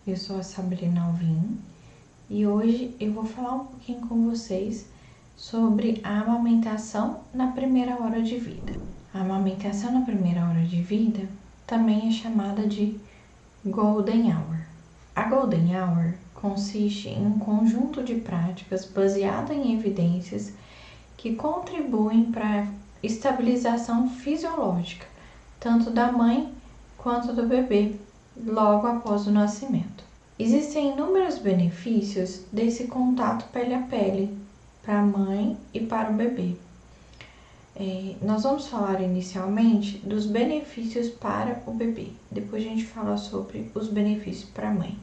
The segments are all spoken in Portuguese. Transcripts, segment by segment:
eu sou a Sabrina Alvim e hoje eu vou falar um pouquinho com vocês sobre a amamentação na primeira hora de vida. A amamentação na primeira hora de vida também é chamada de Golden Hour. A Golden Hour consiste em um conjunto de práticas baseado em evidências que contribuem para a estabilização fisiológica, tanto da mãe quanto do bebê, logo após o nascimento. Existem inúmeros benefícios desse contato pele a pele para a mãe e para o bebê. Nós vamos falar inicialmente dos benefícios para o bebê, depois a gente fala sobre os benefícios para a mãe.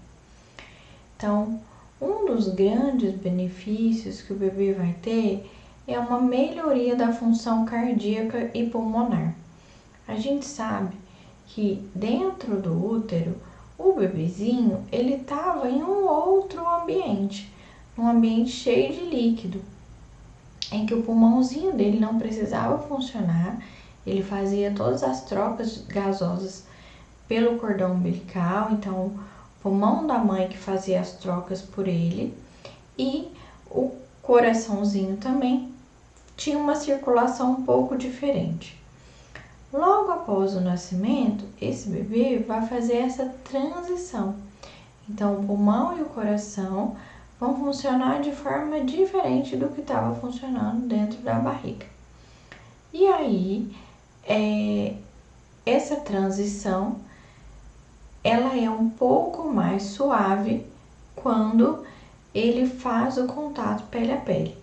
Então, um dos grandes benefícios que o bebê vai ter é uma melhoria da função cardíaca e pulmonar. A gente sabe que dentro do útero, o bebezinho, ele estava em um outro ambiente, um ambiente cheio de líquido, em que o pulmãozinho dele não precisava funcionar, ele fazia todas as trocas gasosas pelo cordão umbilical, então o pulmão da mãe que fazia as trocas por ele, e o coraçãozinho também tinha uma circulação um pouco diferente. Logo após o nascimento, esse bebê vai fazer essa transição. Então, o pulmão e o coração vão funcionar de forma diferente do que estava funcionando dentro da barriga. E aí, essa transição, ela é um pouco mais suave quando ele faz o contato pele a pele.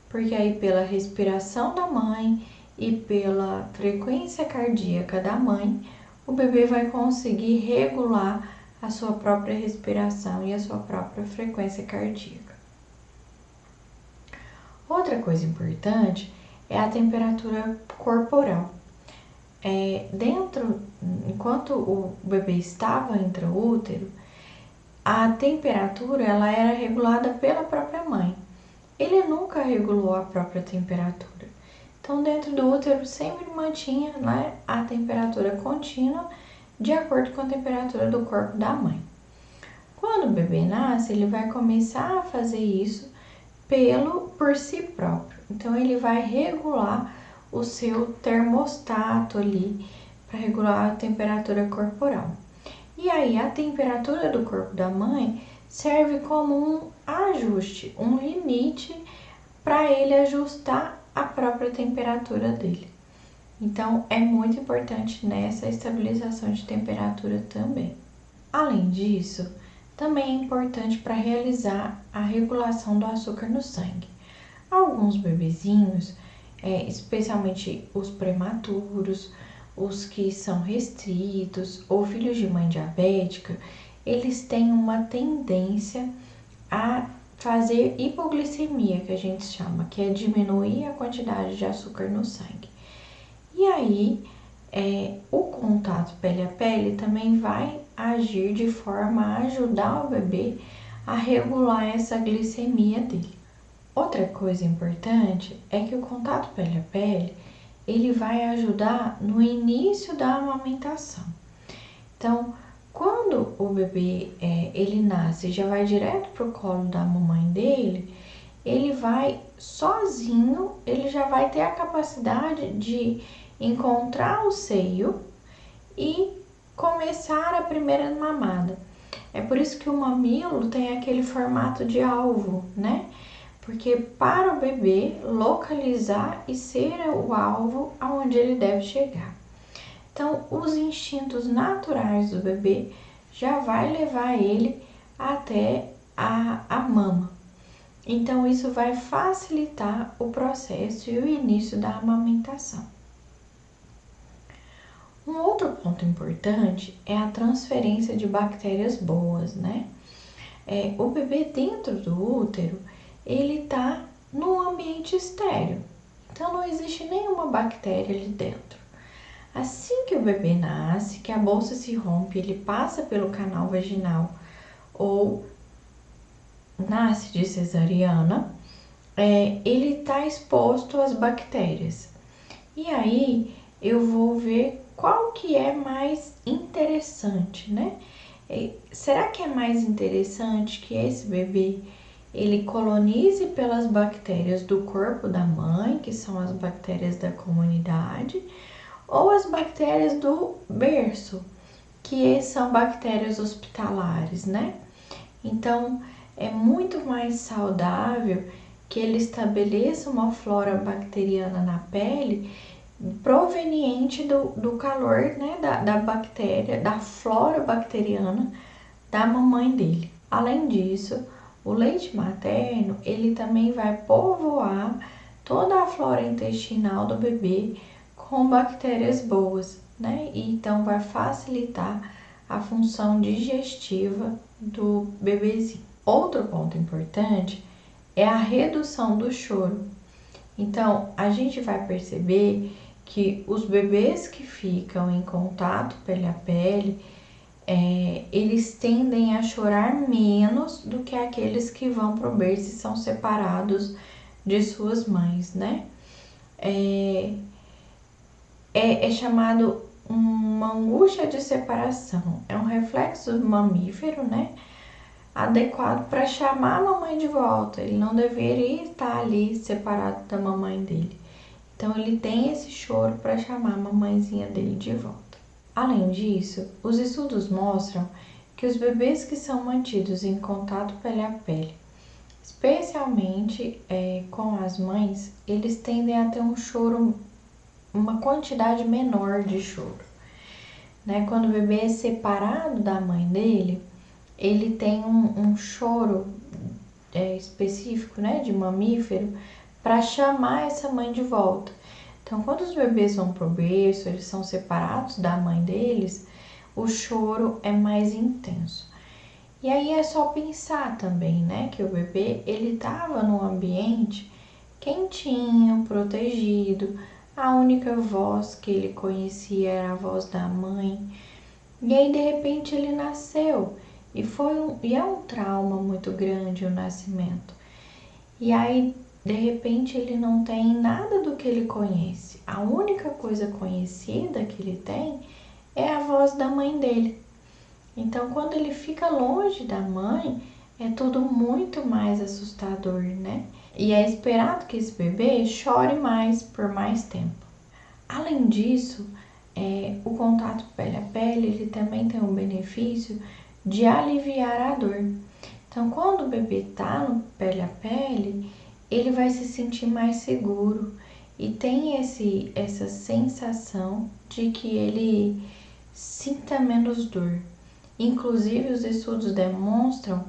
Porque aí, pela respiração da mãe e pela frequência cardíaca da mãe, o bebê vai conseguir regular a sua própria respiração e a sua própria frequência cardíaca. Outra coisa importante é a temperatura corporal. Enquanto o bebê estava intraútero, a temperatura ela era regulada pela própria mãe. Ele nunca regulou a própria temperatura. Então, dentro do útero sempre mantinha a temperatura contínua de acordo com a temperatura do corpo da mãe. Quando o bebê nasce, ele vai começar a fazer isso por si próprio. Então, ele vai regular o seu termostato ali para regular a temperatura corporal. E aí, a temperatura do corpo da mãe serve como um ajuste, um limite para ele ajustar a própria temperatura dele. Então, é muito importante nessa estabilização de temperatura também. Além disso, também é importante para realizar a regulação do açúcar no sangue. Alguns bebezinhos, especialmente os prematuros, os que são restritos ou filhos de mãe diabética, eles têm uma tendência a fazer hipoglicemia, que a gente chama, que é diminuir a quantidade de açúcar no sangue. E aí, o contato pele a pele também vai agir de forma a ajudar o bebê a regular essa glicemia dele. Outra coisa importante é que o contato pele a pele, ele vai ajudar no início da amamentação. Então, quando o bebê ele nasce e já vai direto para o colo da mamãe dele, ele vai sozinho, ele já vai ter a capacidade de encontrar o seio e começar a primeira mamada. É por isso que o mamilo tem aquele formato de alvo, né? Porque para o bebê localizar e ser o alvo aonde ele deve chegar. Então, os instintos naturais do bebê já vai levar ele até a mama. Então, isso vai facilitar o processo e o início da amamentação. Um outro ponto importante é a transferência de bactérias boas, né? O bebê dentro do útero, ele tá num ambiente estéril. Então, não existe nenhuma bactéria ali dentro. Assim que o bebê nasce, que a bolsa se rompe, ele passa pelo canal vaginal ou nasce de cesariana, ele está exposto às bactérias. E aí eu vou ver qual que é mais interessante, né? Será que é mais interessante que esse bebê ele colonize pelas bactérias do corpo da mãe, que são as bactérias da comunidade, ou as bactérias do berço, que são bactérias hospitalares, né? Então, é muito mais saudável que ele estabeleça uma flora bacteriana na pele proveniente do calor, né, da bactéria, da flora bacteriana da mamãe dele. Além disso, o leite materno, ele também vai povoar toda a flora intestinal do bebê com bactérias boas, né? E então vai facilitar a função digestiva do bebezinho. Outro ponto importante é a redução do choro. Então, a gente vai perceber que os bebês que ficam em contato pele a pele, eles tendem a chorar menos do que aqueles que vão pro berço e são separados de suas mães, né? É chamado uma angústia de separação. É um reflexo mamífero, né? Adequado para chamar a mamãe de volta. Ele não deveria estar ali separado da mamãe dele. Então ele tem esse choro para chamar a mamãezinha dele de volta. Além disso, os estudos mostram que os bebês que são mantidos em contato pele a pele, especialmente com as mães, eles tendem a ter um choro, uma quantidade menor de choro, né? Quando o bebê é separado da mãe dele, ele tem um choro específico, né, de mamífero, para chamar essa mãe de volta. Então, quando os bebês vão pro berço, eles são separados da mãe deles, o choro é mais intenso. E aí é só pensar também, né, que o bebê, ele estava num ambiente quentinho, protegido, a única voz que ele conhecia era a voz da mãe. E aí, de repente, ele nasceu. E é um trauma muito grande o nascimento. E aí, de repente, ele não tem nada do que ele conhece. A única coisa conhecida que ele tem é a voz da mãe dele. Então, quando ele fica longe da mãe, é tudo muito mais assustador, né? E é esperado que esse bebê chore mais por mais tempo. Além disso, o contato pele a pele, ele também tem um benefício de aliviar a dor. Então, quando o bebê está no pele a pele, ele vai se sentir mais seguro e tem essa sensação de que ele sinta menos dor. Inclusive, os estudos demonstram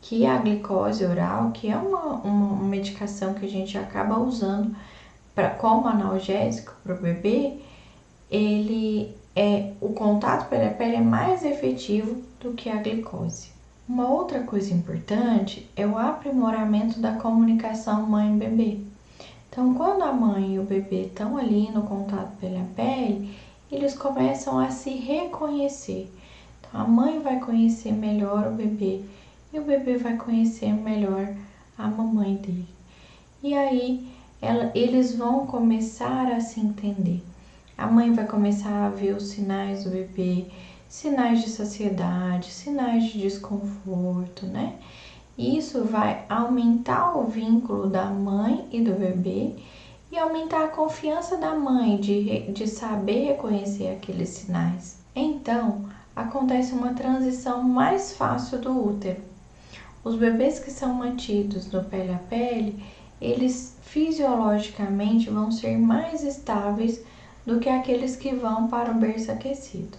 que a glicose oral, que é uma medicação que a gente acaba usando como analgésico para o bebê, o contato pele a pele é mais efetivo do que a glicose. Uma outra coisa importante é o aprimoramento da comunicação mãe-bebê. Então, quando a mãe e o bebê estão ali no contato pele a pele, eles começam a se reconhecer. Então, a mãe vai conhecer melhor o bebê e o bebê vai conhecer melhor a mamãe dele. E aí, eles vão começar a se entender. A mãe vai começar a ver os sinais do bebê, sinais de saciedade, sinais de desconforto, né? E isso vai aumentar o vínculo da mãe e do bebê e aumentar a confiança da mãe de saber reconhecer aqueles sinais. Então, acontece uma transição mais fácil do útero. Os bebês que são mantidos no pele a pele, eles fisiologicamente vão ser mais estáveis do que aqueles que vão para o berço aquecido.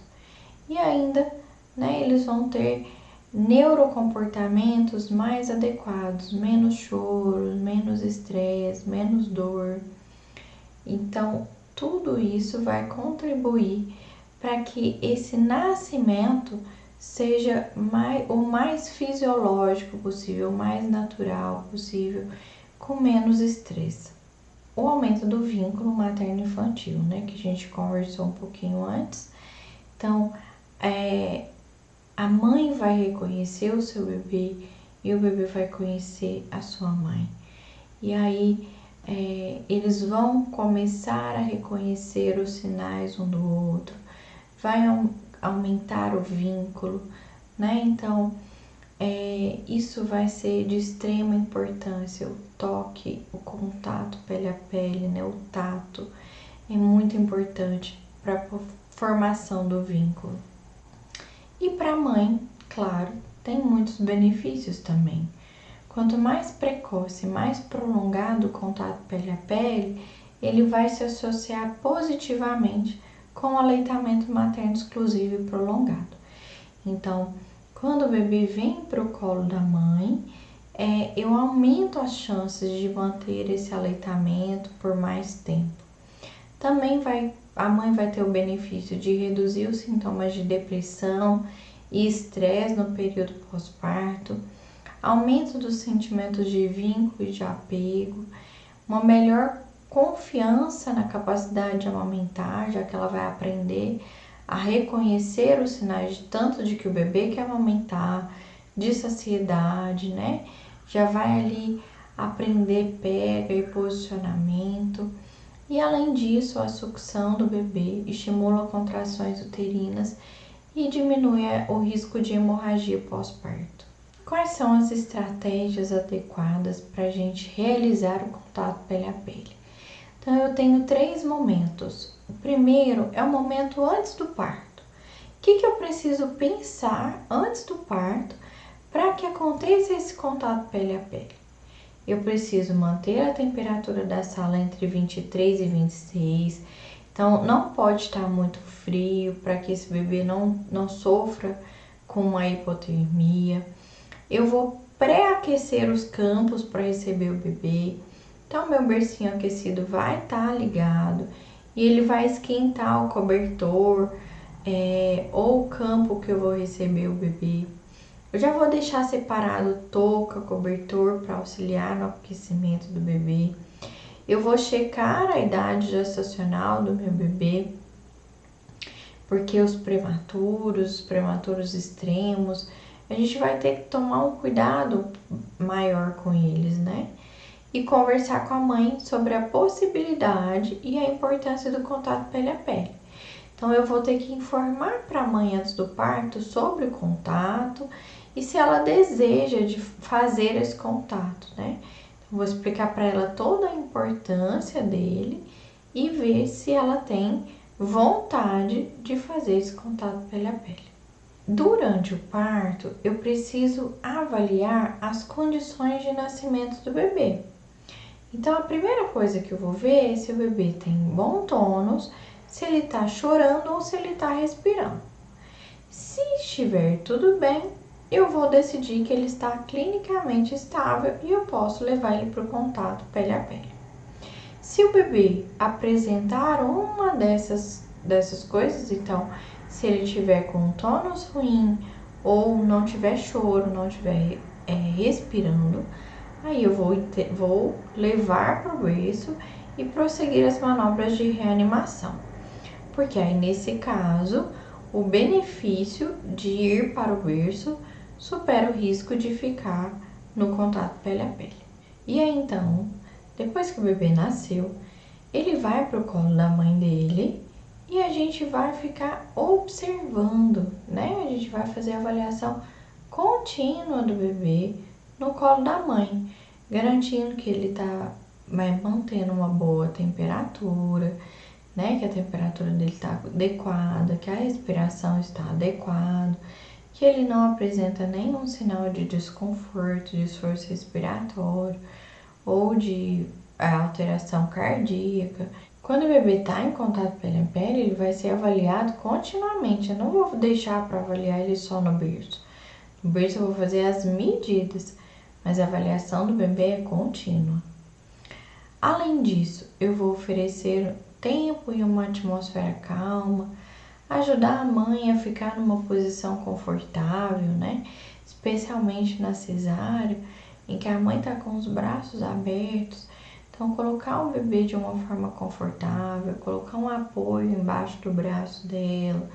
E ainda, né, eles vão ter neurocomportamentos mais adequados, menos choro, menos estresse, menos dor. Então, tudo isso vai contribuir para que esse nascimento seja o mais fisiológico possível, o mais natural possível, com menos estresse. O aumento do vínculo materno-infantil, né, que a gente conversou um pouquinho antes. Então, a mãe vai reconhecer o seu bebê e o bebê vai conhecer a sua mãe. E aí, eles vão começar a reconhecer os sinais um do outro, vai aumentar o vínculo, né? Então, isso vai ser de extrema importância, o toque, o contato pele a pele, né? O tato é muito importante para a formação do vínculo. E para a mãe, claro, tem muitos benefícios também. Quanto mais precoce, mais prolongado o contato pele a pele, ele vai se associar positivamente com o aleitamento materno exclusivo e prolongado. Então, quando o bebê vem para o colo da mãe, eu aumento as chances de manter esse aleitamento por mais tempo. Também a mãe vai ter o benefício de reduzir os sintomas de depressão e estresse no período pós-parto, aumento dos sentimentos de vínculo e de apego, uma melhor confiança na capacidade de amamentar, já que ela vai aprender a reconhecer os sinais de tanto de que o bebê quer amamentar, de saciedade, né? Já vai ali aprender pega e posicionamento. E além disso, a sucção do bebê estimula contrações uterinas e diminui o risco de hemorragia pós-parto. Quais são as estratégias adequadas para a gente realizar o contato pele a pele? Então, eu tenho 3 momentos. O primeiro é o momento antes do parto. O que eu preciso pensar antes do parto para que aconteça esse contato pele a pele? Eu preciso manter a temperatura da sala entre 23 e 26. Então, não pode estar muito frio para que esse bebê não sofra com uma hipotermia. Eu vou pré-aquecer os campos para receber o bebê. Então, meu bercinho aquecido vai estar ligado e ele vai esquentar o cobertor ou o campo que eu vou receber o bebê. Eu já vou deixar separado touca, cobertor para auxiliar no aquecimento do bebê. Eu vou checar a idade gestacional do meu bebê, porque os prematuros extremos, a gente vai ter que tomar um cuidado maior com eles, né? E conversar com a mãe sobre a possibilidade e a importância do contato pele a pele. Então, eu vou ter que informar para a mãe antes do parto sobre o contato e se ela deseja de fazer esse contato, né? Então, vou explicar para ela toda a importância dele e ver se ela tem vontade de fazer esse contato pele a pele. Durante o parto, eu preciso avaliar as condições de nascimento do bebê. Então, a primeira coisa que eu vou ver é se o bebê tem bom tônus, se ele está chorando ou se ele está respirando. Se estiver tudo bem, eu vou decidir que ele está clinicamente estável e eu posso levar ele para o contato pele a pele. Se o bebê apresentar uma dessas coisas, então, se ele tiver com um tônus ruim ou não tiver choro, não tiver respirando, aí eu vou levar para o berço e prosseguir as manobras de reanimação. Porque aí, nesse caso, o benefício de ir para o berço supera o risco de ficar no contato pele a pele. E aí, então, depois que o bebê nasceu, ele vai para o colo da mãe dele e a gente vai ficar observando, né? A gente vai fazer a avaliação contínua do bebê no colo da mãe, garantindo que ele está mantendo uma boa temperatura, né? Que a temperatura dele está adequada, que a respiração está adequada, que ele não apresenta nenhum sinal de desconforto, de esforço respiratório ou de alteração cardíaca. Quando o bebê está em contato pele a pele, ele vai ser avaliado continuamente. Eu não vou deixar para avaliar ele só no berço. No berço eu vou fazer as medidas, mas a avaliação do bebê é contínua. Além disso, eu vou oferecer tempo e uma atmosfera calma, ajudar a mãe a ficar numa posição confortável, né? Especialmente na cesárea, em que a mãe está com os braços abertos. Então, colocar o bebê de uma forma confortável, colocar um apoio embaixo do braço dela,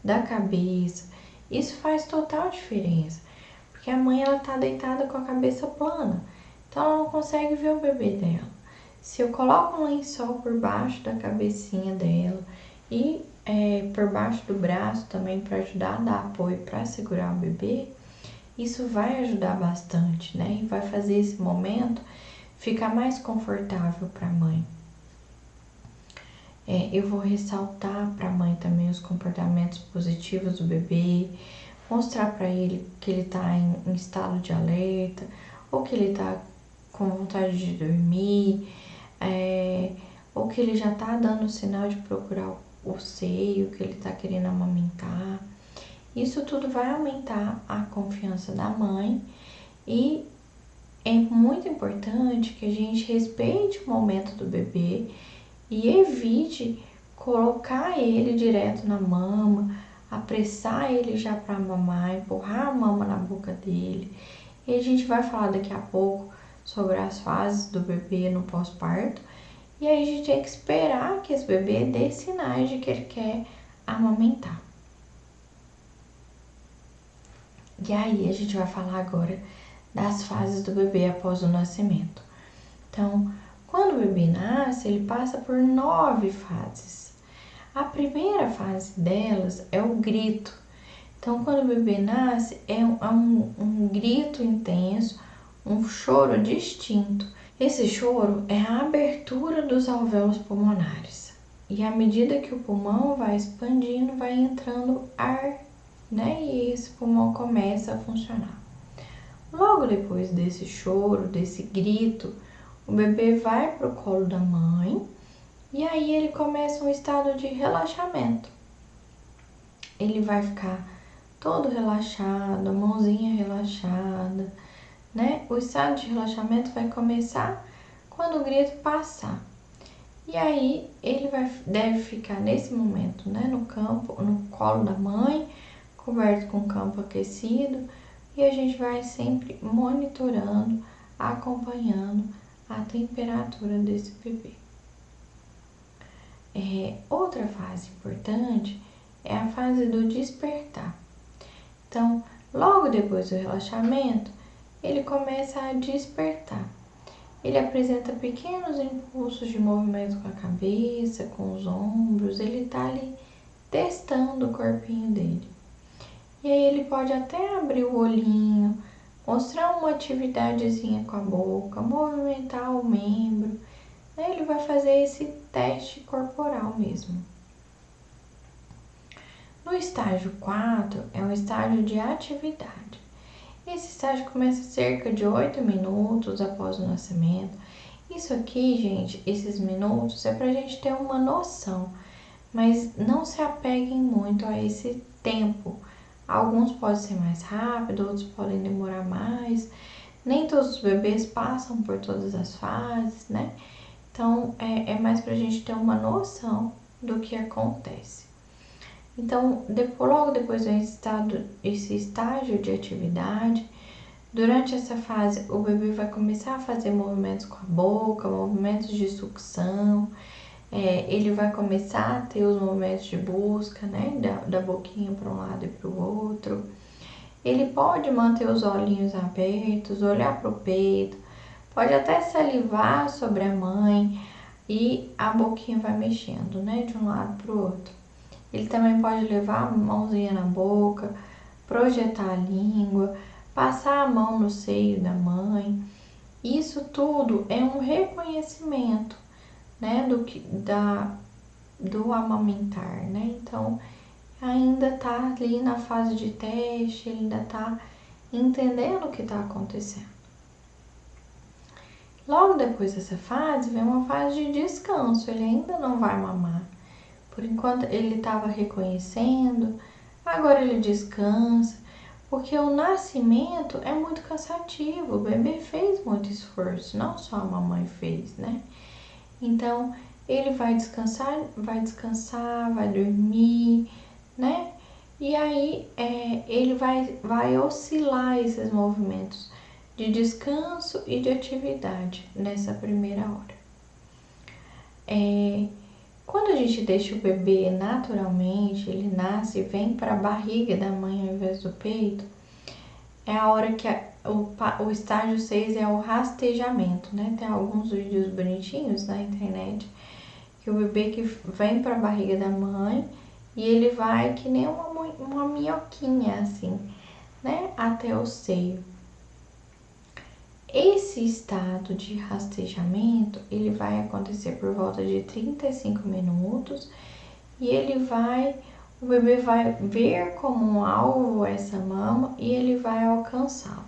da cabeça, isso faz total diferença, porque a mãe ela tá deitada com a cabeça plana, então ela não consegue ver o bebê dela. Se eu coloco um lençol por baixo da cabecinha dela e por baixo do braço também para ajudar a dar apoio para segurar o bebê, isso vai ajudar bastante, né? E vai fazer esse momento ficar mais confortável para a mãe. Eu vou ressaltar para a mãe também os comportamentos positivos do bebê, mostrar para ele que ele está em estado de alerta, ou que ele está com vontade de dormir, ou que ele já está dando sinal de procurar o seio, que ele está querendo amamentar. Isso tudo vai aumentar a confiança da mãe e é muito importante que a gente respeite o momento do bebê e evite colocar ele direto na mama, apressar ele já para mamar, empurrar a mama na boca dele. E a gente vai falar daqui a pouco sobre as fases do bebê no pós-parto. E aí a gente tem que esperar que esse bebê dê sinais de que ele quer amamentar. E aí a gente vai falar agora das fases do bebê após o nascimento. Então, quando o bebê nasce, ele passa por 9 fases. A primeira fase delas é o grito. Então, quando o bebê nasce, é um grito intenso, um choro distinto. Esse choro é a abertura dos alvéolos pulmonares. E à medida que o pulmão vai expandindo, vai entrando ar, né? E esse pulmão começa a funcionar. Logo depois desse choro, desse grito, o bebê vai para o colo da mãe e aí ele começa um estado de relaxamento. Ele vai ficar todo relaxado, a mãozinha relaxada, né? O estado de relaxamento vai começar quando o grito passar. E aí ele deve ficar nesse momento, né? No colo da mãe, coberto com campo aquecido, e a gente vai sempre monitorando, acompanhando a temperatura desse bebê. Outra fase importante é a fase do despertar. Então, logo depois do relaxamento, ele começa a despertar. Ele apresenta pequenos impulsos de movimento com a cabeça, com os ombros, ele está ali testando o corpinho dele. E aí ele pode até abrir o olhinho, mostrar uma atividadezinha com a boca, movimentar o membro. Ele vai fazer esse teste corporal mesmo. No estágio 4 é um estágio de atividade. Esse estágio começa cerca de 8 minutos após o nascimento. Isso aqui, gente, esses minutos é para a gente ter uma noção, mas não se apeguem muito a esse tempo. Alguns podem ser mais rápidos, outros podem demorar mais. Nem todos os bebês passam por todas as fases, né? Então, é mais pra gente ter uma noção do que acontece. Então, logo depois esse estágio de atividade, durante essa fase, o bebê vai começar a fazer movimentos com a boca, movimentos de sucção, ele vai começar a ter os movimentos de busca, né, da boquinha para um lado e para o outro. Ele pode manter os olhinhos abertos, olhar para o peito, pode até salivar sobre a mãe e a boquinha vai mexendo, né, de um lado para o outro. Ele também pode levar a mãozinha na boca, projetar a língua, passar a mão no seio da mãe. Isso tudo é um reconhecimento, né, do amamentar, né? Então, ainda tá ali na fase de teste, ele ainda tá entendendo o que tá acontecendo. Logo depois dessa fase, vem uma fase de descanso, ele ainda não vai mamar. Por enquanto, ele estava reconhecendo, agora ele descansa, porque o nascimento é muito cansativo, o bebê fez muito esforço, não só a mamãe fez, né? Então, ele vai descansar, vai dormir, né? E aí, ele vai oscilar esses movimentos de descanso e de atividade nessa primeira hora. Quando a gente deixa o bebê naturalmente, ele nasce e vem para a barriga da mãe ao invés do peito, é a hora que o estágio 6 é o rastejamento, né? Tem alguns vídeos bonitinhos na internet que o bebê que vem para a barriga da mãe, e ele vai que nem uma minhoquinha assim, né, até o seio. Esse estado de rastejamento, ele vai acontecer por volta de 35 minutos e o bebê vai ver como um alvo essa mama e ele vai alcançá-lo.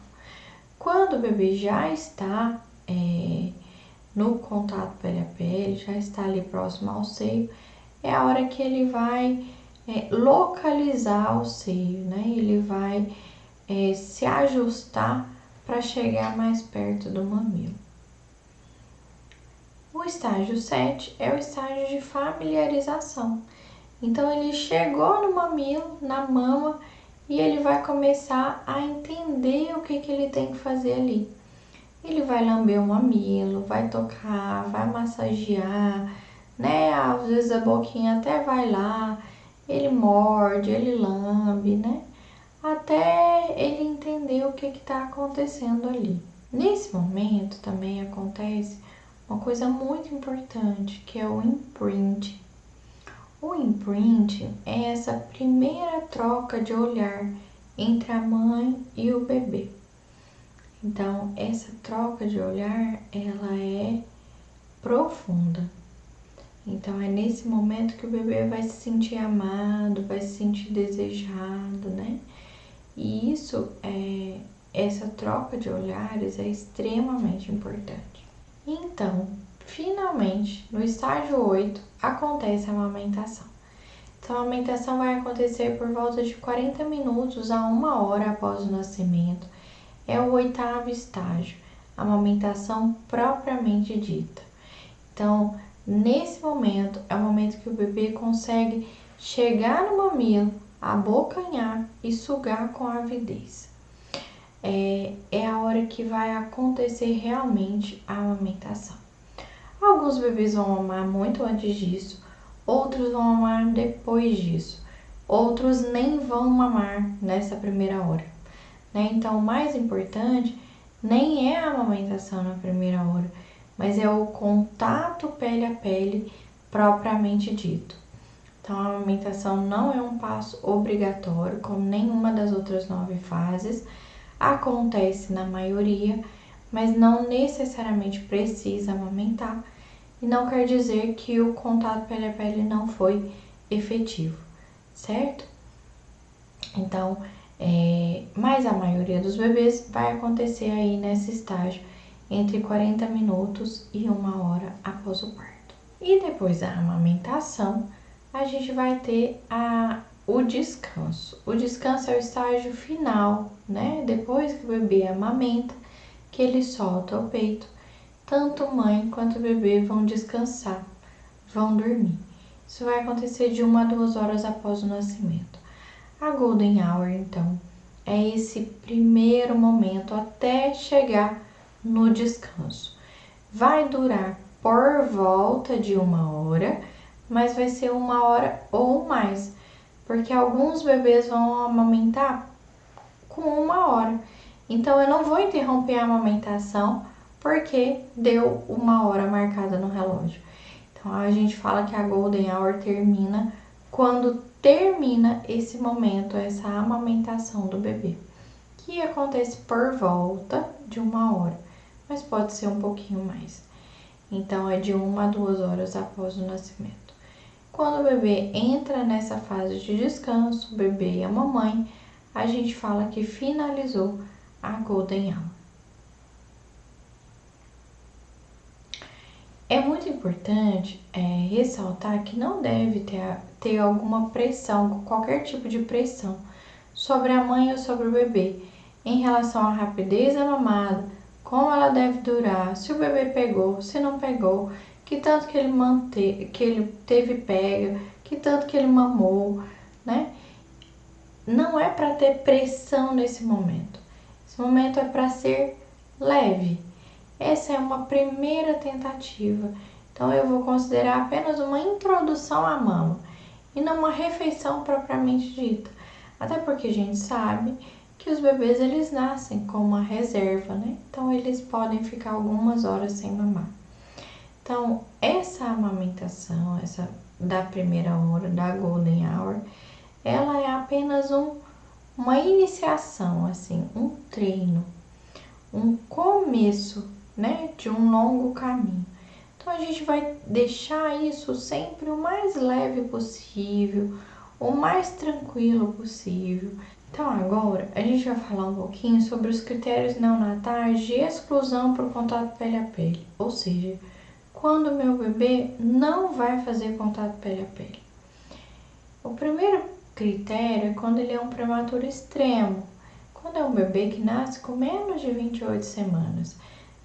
Quando o bebê já está no contato pele a pele, já está ali próximo ao seio, é a hora que ele vai localizar o seio, né? Ele vai se ajustar para chegar mais perto do mamilo. O estágio 7 é o estágio de familiarização. Então, ele chegou no mamilo, na mama, e ele vai começar a entender o que ele tem que fazer ali. Ele vai lamber o mamilo, vai tocar, vai massagear, né? Às vezes a boquinha até vai lá, ele morde, ele lambe, né? Até ele entender o que está acontecendo ali. Nesse momento também acontece uma coisa muito importante, que é o imprint. O imprint é essa primeira troca de olhar entre a mãe e o bebê. Então, essa troca de olhar, ela é profunda. Então, é nesse momento que o bebê vai se sentir amado, vai se sentir desejado, né? E essa troca de olhares é extremamente importante. Então, finalmente, no estágio 8, acontece a amamentação. Então, a amamentação vai acontecer por volta de 40 minutos a 1 hora após o nascimento. É o 8º estágio, a amamentação propriamente dita. Então, nesse momento, é o momento que o bebê consegue chegar no mamilo, abocanhar e sugar com avidez. É a hora que vai acontecer realmente a amamentação. Alguns bebês vão mamar muito antes disso, outros vão mamar depois disso, outros nem vão mamar nessa primeira hora, né? Então, o mais importante nem é a amamentação na primeira hora, mas é o contato pele a pele propriamente dito. Então, a amamentação não é um passo obrigatório, como nenhuma das outras 9 fases. Acontece na maioria, mas não necessariamente precisa amamentar. E não quer dizer que o contato pele a pele não foi efetivo, certo? Então, mas a maioria dos bebês vai acontecer aí nesse estágio entre 40 minutos e 1 hora após o parto. E depois da amamentação, a gente vai ter o descanso. O descanso é o estágio final, né? Depois que o bebê amamenta, que ele solta o peito, tanto mãe quanto bebê vão descansar, vão dormir. Isso vai acontecer de 1 a 2 horas após o nascimento. A Golden Hour, então, é esse primeiro momento até chegar no descanso. Vai durar por volta de 1 hora, mas vai ser 1 hora ou mais, porque alguns bebês vão amamentar com 1 hora. Então, eu não vou interromper a amamentação porque deu 1 hora marcada no relógio. Então, a gente fala que a Golden Hour termina quando termina esse momento, essa amamentação do bebê, que acontece por volta de 1 hora, mas pode ser um pouquinho mais. Então, é de 1 a 2 horas após o nascimento. Quando o bebê entra nessa fase de descanso, o bebê e a mamãe, a gente fala que finalizou a Golden Hour. É muito importante ressaltar que não deve ter alguma pressão, qualquer tipo de pressão sobre a mãe ou sobre o bebê em relação à rapidez da mamada, como ela deve durar, se o bebê pegou, se não pegou, que tanto que ele teve pega, que tanto que ele mamou, né? Não é para ter pressão nesse momento. Esse momento é para ser leve. Essa é uma primeira tentativa. Então, eu vou considerar apenas uma introdução à mama e não uma refeição propriamente dita. Até porque a gente sabe que os bebês, eles nascem com uma reserva, né? Então, eles podem ficar algumas horas sem mamar. Então, essa amamentação, essa da primeira hora, da Golden Hour, ela é apenas uma iniciação, assim, um treino, um começo, né, de um longo caminho. Então a gente vai deixar isso sempre o mais leve possível, o mais tranquilo possível. Então agora a gente vai falar um pouquinho sobre os critérios neonatais de exclusão por contato pele a pele, ou seja, quando o meu bebê não vai fazer contato pele a pele. O primeiro critério é quando ele é um prematuro extremo, quando é um bebê que nasce com menos de 28 semanas.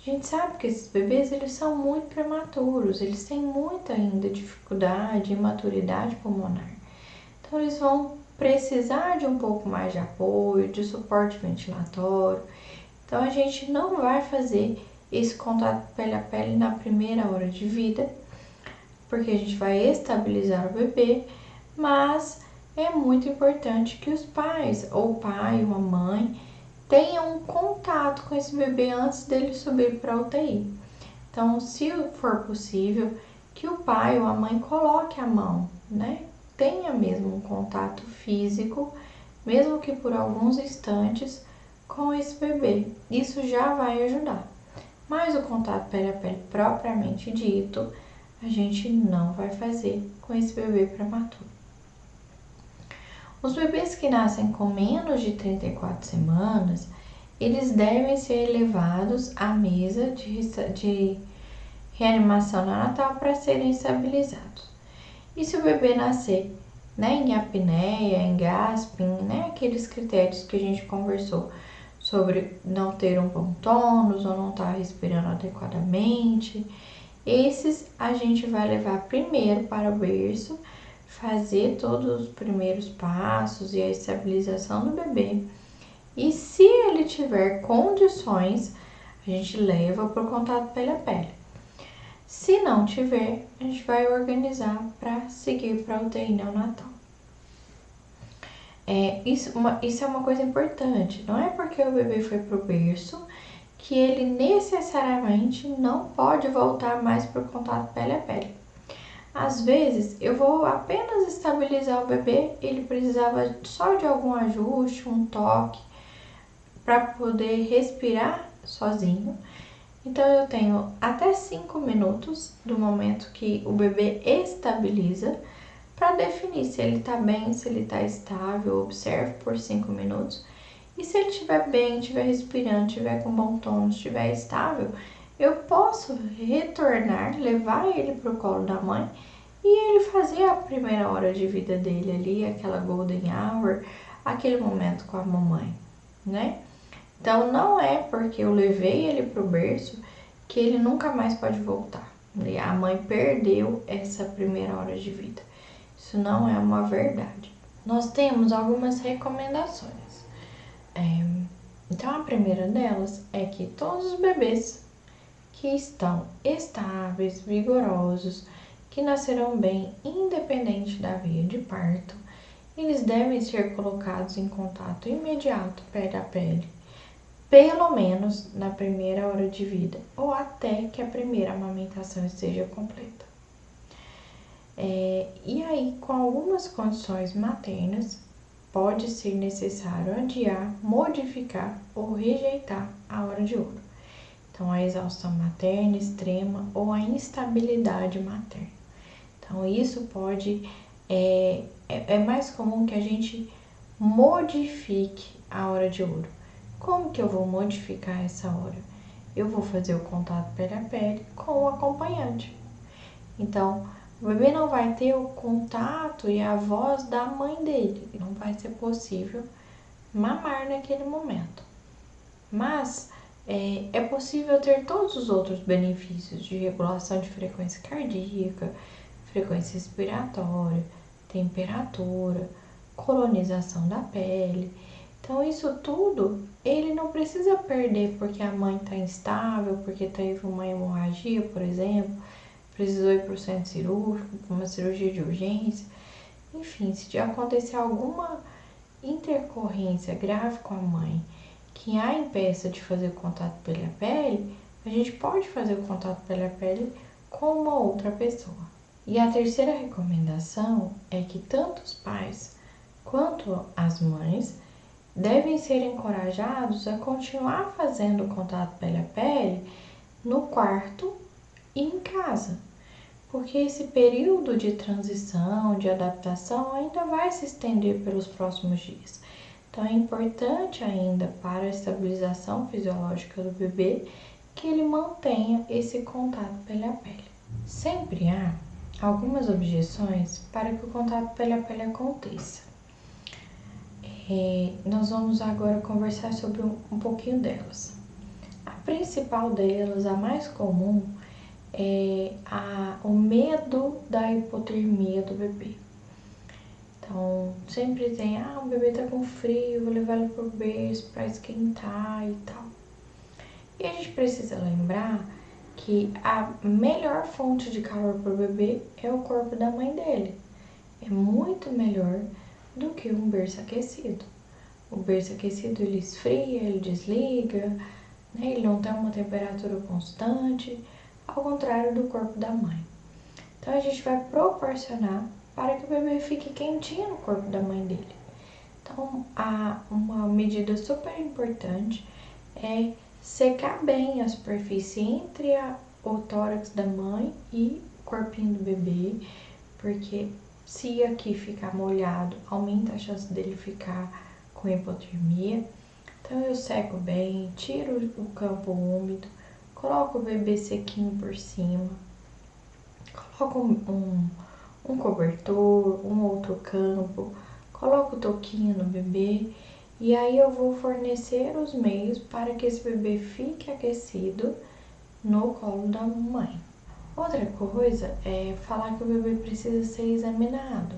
A gente sabe que esses bebês eles são muito prematuros, eles têm muita ainda dificuldade e maturidade pulmonar. Então eles vão precisar de um pouco mais de apoio, de suporte ventilatório. Então a gente não vai fazer esse contato pele a pele na primeira hora de vida, porque a gente vai estabilizar o bebê, mas é muito importante que os pais, ou o pai ou a mãe, tenham um contato com esse bebê antes dele subir para a UTI. Então, se for possível, que o pai ou a mãe coloque a mão, né? Tenha mesmo um contato físico, mesmo que por alguns instantes, com esse bebê. Isso já vai ajudar. Mas o contato pele a pele propriamente dito, a gente não vai fazer com esse bebê prematuro. Os bebês que nascem com menos de 34 semanas, eles devem ser levados à mesa de reanimação neonatal para serem estabilizados. E se o bebê nascer, né, em apneia, em gasping, né, aqueles critérios que a gente conversou sobre não ter um bom tônus ou não estar respirando adequadamente, esses a gente vai levar primeiro para o berço, fazer todos os primeiros passos e a estabilização do bebê. E se ele tiver condições, a gente leva para o contato pele a pele. Se não tiver, a gente vai organizar para seguir para a UTI neonatal. Isso é uma coisa importante. Não é porque o bebê foi para o berço que ele necessariamente não pode voltar mais para o contato pele a pele. Às vezes, eu vou apenas estabilizar o bebê, ele precisava só de algum ajuste, um toque, para poder respirar sozinho. Então, eu tenho até 5 minutos do momento que o bebê estabiliza para definir se ele está bem, se ele está estável. Observe por 5 minutos. E se ele estiver bem, estiver respirando, estiver com bom tônus, estiver estável, eu posso retornar, levar ele para o colo da mãe e ele fazer a primeira hora de vida dele ali, aquela golden hour, aquele momento com a mamãe, né? Então, não é porque eu levei ele para o berço que ele nunca mais pode voltar. E a mãe perdeu essa primeira hora de vida. Isso não é uma verdade. Nós temos algumas recomendações. Então, a primeira delas é que todos os bebês que estão estáveis, vigorosos, que nascerão bem, independente da via de parto, eles devem ser colocados em contato imediato pele a pele, pelo menos na primeira hora de vida ou até que a primeira amamentação esteja completa. E aí, com algumas condições maternas, pode ser necessário adiar, modificar ou rejeitar a hora de ouro. Então, a exaustão materna extrema ou a instabilidade materna. Então, isso pode, é mais comum que a gente modifique a hora de ouro. Como que eu vou modificar essa hora? Eu vou fazer o contato pele a pele com o acompanhante. Então, o bebê não vai ter o contato e a voz da mãe dele. Não vai ser possível mamar naquele momento. Mas é possível ter todos os outros benefícios de regulação de frequência cardíaca, frequência respiratória, temperatura, colonização da pele. Então, isso tudo ele não precisa perder porque a mãe está instável, porque teve uma hemorragia, por exemplo, precisou ir para o centro cirúrgico, para uma cirurgia de urgência. Enfim, se acontecer alguma intercorrência grave com a mãe que a impeça de fazer contato pele a pele, a gente pode fazer o contato pele a pele com uma outra pessoa. E a terceira recomendação é que tanto os pais quanto as mães devem ser encorajados a continuar fazendo o contato pele a pele no quarto e em casa, porque esse período de transição, de adaptação ainda vai se estender pelos próximos dias. Então é importante ainda para a estabilização fisiológica do bebê que ele mantenha esse contato pele a pele. Sempre há algumas objeções para que o contato pele a pele aconteça. Nós vamos agora conversar sobre um pouquinho delas. A principal delas, a mais comum, é o medo da hipotermia do bebê. Então, sempre tem, o bebê tá com frio, vou levar ele pro berço para esquentar e tal. E a gente precisa lembrar que a melhor fonte de calor para o bebê é o corpo da mãe dele. É muito melhor do que um berço aquecido. O berço aquecido ele esfria, ele desliga, né? Ele não tem uma temperatura constante, ao contrário do corpo da mãe. Então a gente vai proporcionar para que o bebê fique quentinho no corpo da mãe dele. Então uma medida super importante é secar bem a superfície entre o tórax da mãe e o corpinho do bebê, porque se aqui ficar molhado, aumenta a chance dele ficar com hipotermia. Então eu seco bem, tiro o campo úmido, coloco o bebê sequinho por cima, coloco um cobertor, um outro campo, coloco o toquinho no bebê e aí eu vou fornecer os meios para que esse bebê fique aquecido no colo da mãe. Outra coisa é falar que o bebê precisa ser examinado.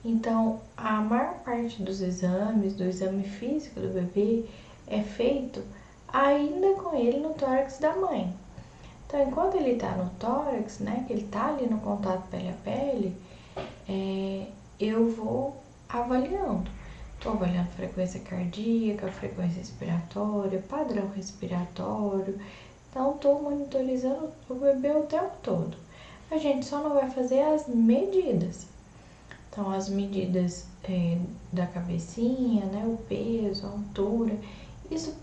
Então, a maior parte dos exames, do exame físico do bebê, é feito ainda com ele no tórax da mãe. Então, enquanto ele está no tórax, né, que ele está ali no contato pele a pele, eu vou avaliando. Estou avaliando frequência cardíaca, frequência respiratória, padrão respiratório. Então, estou monitorizando o bebê o tempo todo. A gente só não vai fazer as medidas. Então, as medidas da cabecinha, né, o peso, a altura, isso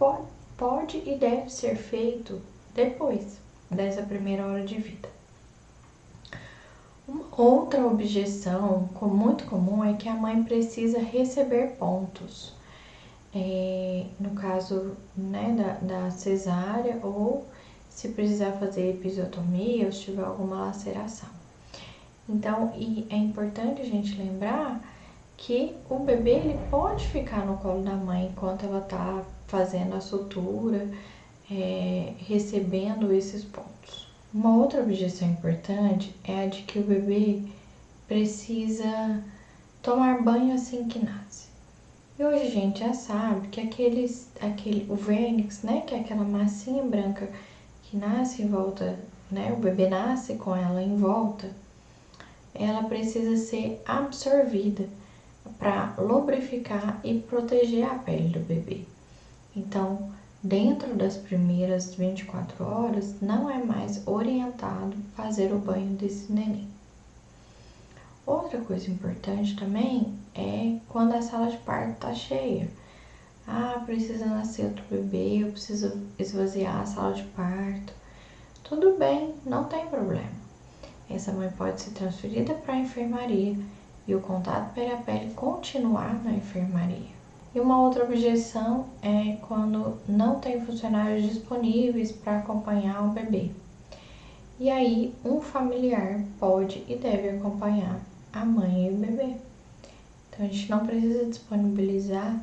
pode e deve ser feito depois dessa primeira hora de vida. Uma outra objeção muito comum é que a mãe precisa receber pontos. No caso, né, da cesárea ou se precisar fazer episiotomia ou se tiver alguma laceração. Então, e é importante a gente lembrar que o bebê ele pode ficar no colo da mãe enquanto ela está fazendo a sutura, recebendo esses pontos. Uma outra objeção importante é a de que o bebê precisa tomar banho assim que nasce. E hoje a gente já sabe que o vernix, né, que é aquela massinha branca que nasce em volta, né, o bebê nasce com ela em volta, ela precisa ser absorvida para lubrificar e proteger a pele do bebê. Então, dentro das primeiras 24 horas, não é mais orientado fazer o banho desse neném. Outra coisa importante também é quando a sala de parto está cheia. Precisa nascer outro bebê, eu preciso esvaziar a sala de parto. Tudo bem, não tem problema. Essa mãe pode ser transferida para a enfermaria e o contato pele a pele continuar na enfermaria. E uma outra objeção é quando não tem funcionários disponíveis para acompanhar o bebê. E aí, um familiar pode e deve acompanhar a mãe e o bebê. Então, a gente não precisa disponibilizar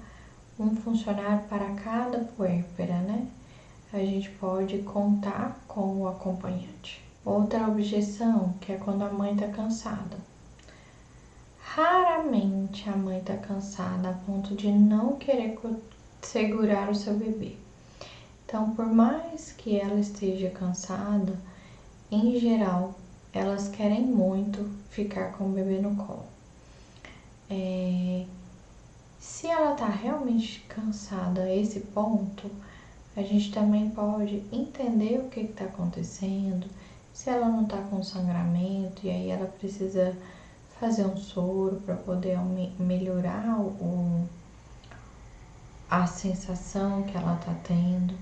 um funcionário para cada puérpera, né? A gente pode contar com o acompanhante. Outra objeção, que é quando a mãe está cansada. Raramente a mãe está cansada a ponto de não querer segurar o seu bebê. Então, por mais que ela esteja cansada, em geral, elas querem muito ficar com o bebê no colo. Se ela está realmente cansada a esse ponto, a gente também pode entender o que está acontecendo, Se ela não tá com sangramento e aí ela precisa fazer um soro para poder melhorar a sensação que ela tá tendo.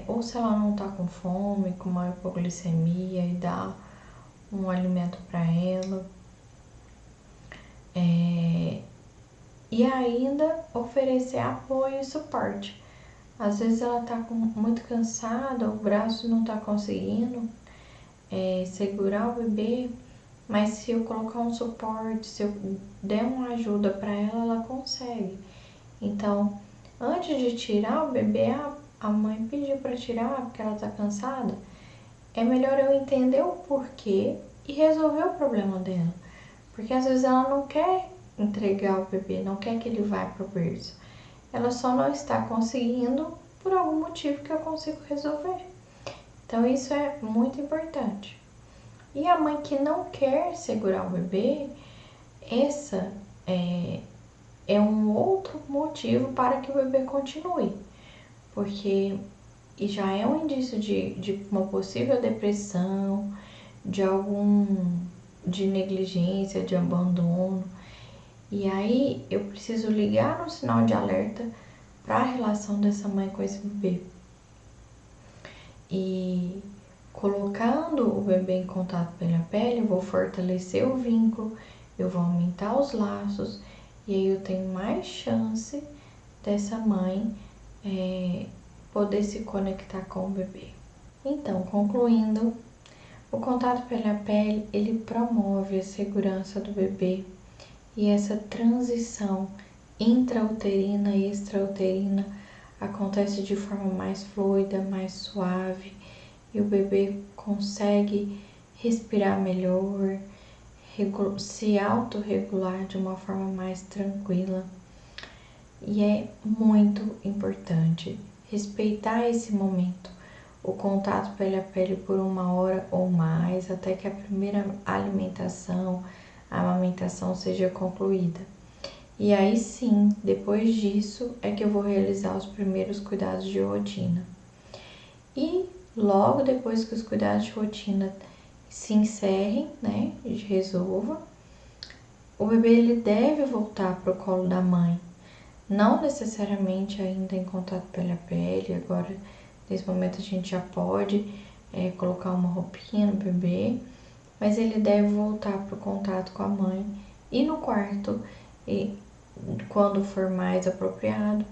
Ou se ela não tá com fome, com uma hipoglicemia e dá um alimento para ela. E ainda oferecer apoio e suporte. Às vezes ela tá muito cansada, o braço não tá conseguindo segurar o bebê, mas se eu colocar um suporte, se eu der uma ajuda para ela, ela consegue. Então, antes de tirar o bebê, a mãe pediu para tirar porque ela tá cansada, é melhor eu entender o porquê e resolver o problema dela. Porque às vezes ela não quer entregar o bebê, não quer que ele vá para o berço. Ela só não está conseguindo por algum motivo que eu consigo resolver. Então isso é muito importante. E a mãe que não quer segurar o bebê, essa é um outro motivo para que o bebê continue. Porque já é um indício de uma possível depressão, de negligência, de abandono. E aí eu preciso ligar no sinal de alerta para a relação dessa mãe com esse bebê. E colocando o bebê em contato pela pele, eu vou fortalecer o vínculo, eu vou aumentar os laços e aí eu tenho mais chance dessa mãe poder se conectar com o bebê. Então, concluindo, o contato pela pele, ele promove a segurança do bebê e essa transição intrauterina e extrauterina acontece de forma mais fluida, mais suave e o bebê consegue respirar melhor, se autorregular de uma forma mais tranquila. E é muito importante respeitar esse momento, o contato pele a pele por 1 hora ou mais, até que a primeira alimentação, a amamentação seja concluída. E aí sim, depois disso, é que eu vou realizar os primeiros cuidados de rotina. E logo depois que os cuidados de rotina se encerrem, né, resolva, o bebê ele deve voltar para o colo da mãe. Não necessariamente ainda em contato pele a pele, agora nesse momento a gente já pode colocar uma roupinha no bebê, mas ele deve voltar para o contato com a mãe e no quarto, e quando for mais apropriado,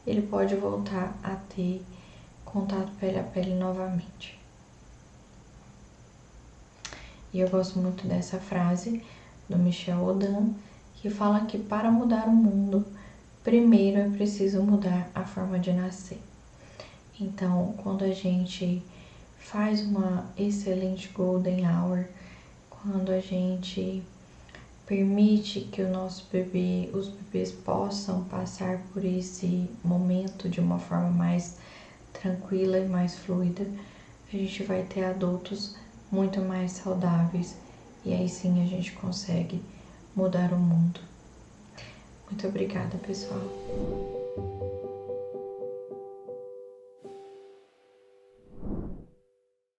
ele pode voltar a ter contato pele a pele novamente. E eu gosto muito dessa frase do Michel Odan, que fala que para mudar o mundo, primeiro é preciso mudar a forma de nascer. Então, quando a gente faz uma excelente golden hour, quando a gente permite que os bebês possam passar por esse momento de uma forma mais tranquila e mais fluida, a gente vai ter adultos muito mais saudáveis e aí sim a gente consegue mudar o mundo. Muito obrigada, pessoal.